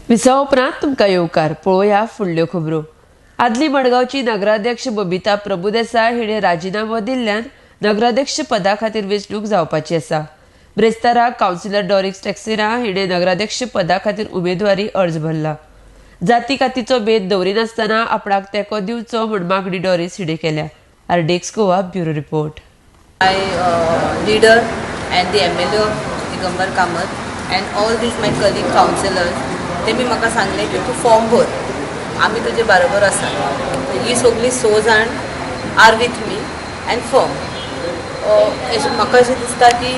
विसा उपरांत तुमकां येवकार पळोवया फुडल्यो खबरो। आदली मडगांवची नगराध्यक्ष बबिता प्रभुदेसाय हिणें राजिनामो दिल्ल्यान नगराध्यक्ष पदा खातीर वेंचणूक जावपाची आसा। ब्रेस्तारा कावन्सिलर डॉरिक्स टेक्सेरा हिणें नगराध्यक्ष पदा खातीर उमेदवारी अर्ज भरला। जाती कातीचो भेद दवरिनासतना आपणाक तेंको दिवचो म्हूण मागणी डॉरिस हिणें केल्या। RDX Goa bureau report. My leader and the MLA of Digambar Kamath and all these my colleague councillors, ते मी म्हाका सांगले की तूं फॉर्म भर, आमी तुजे बरोबर आसा। ही सगळी 6 जाण are with me and form. म्हाका अशें दिसता की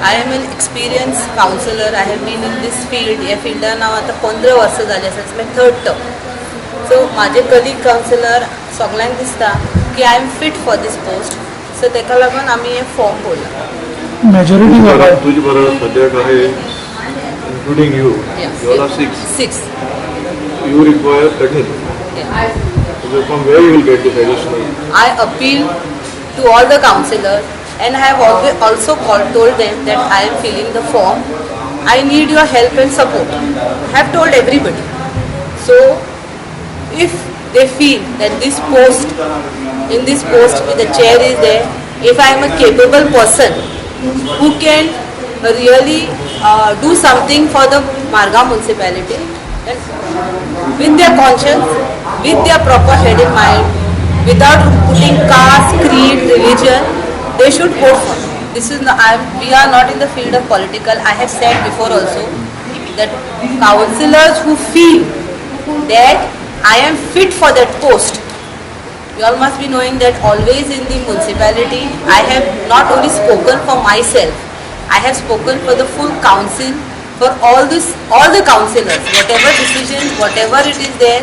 I am an experience counsellor. I have been in this field, ह्या फिल्डान हांव आतां 15 वर्सां जाली आसा, इट्स माय 3rd टर्म। सो म्हाजे कलीग काउन्सिलर सगळ्यांक दिसता की I am fit for this post, so तेका लागून आमी हे फॉर्म भरला। मेजॉरिटी तुझी बरोबर सद्याक आहे, including you. Yes. You all are 6. 6. You require 13. Yeah. So from where you will get this additional? I appeal to all the councillors and I have always also told them that I am filling the form. I need your help and support. I have told everybody. So if they feel that this post, in this post the chair is there, if I am a capable person who can really do something for the Margao municipality, then with their conscience, with their proper head in mind, without putting caste, creed, religion, they should vote for me. This is we are not in the field of political. I have said before also that councillors who feel that I am fit for that post, you all must be knowing that always in the municipality I have not only spoken for myself, I have spoken for the full council, for all the councillors, whatever decision, whatever it is there,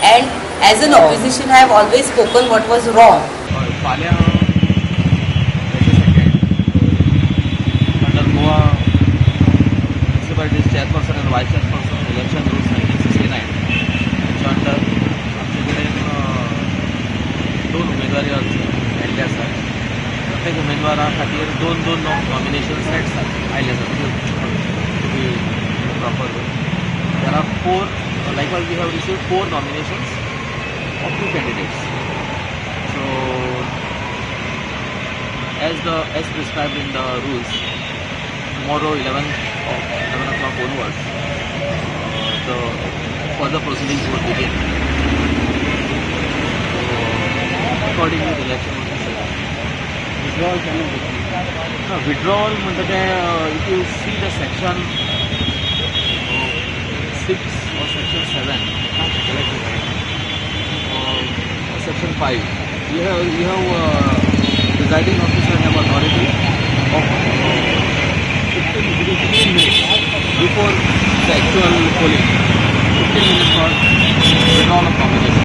and as an opposition I have always spoken what was wrong. Under Goa municipality chairperson and vice chairperson election rules 1969 त्याच्या under आमच्याकडे 2 उमेदवारी अर्ज आयिल्ले आसात। प्रत्येक उमेदवारा खातीर 2 nomination sets आयिल्ले आसात proper. There are 4, likewise we have received 4 nominations of 2 candidates. So as prescribed in the rules, tomorrow 11 o'clock onwards, the further proceedings will begin. So accordingly the election will be set. Withdrawal can be withdrawal म्हणजे ते if you see the section 6 or section 7 or section 5, you have presiding officer have authority of 15 minutes before the actual polling, 15 minutes for withdrawal of nomination.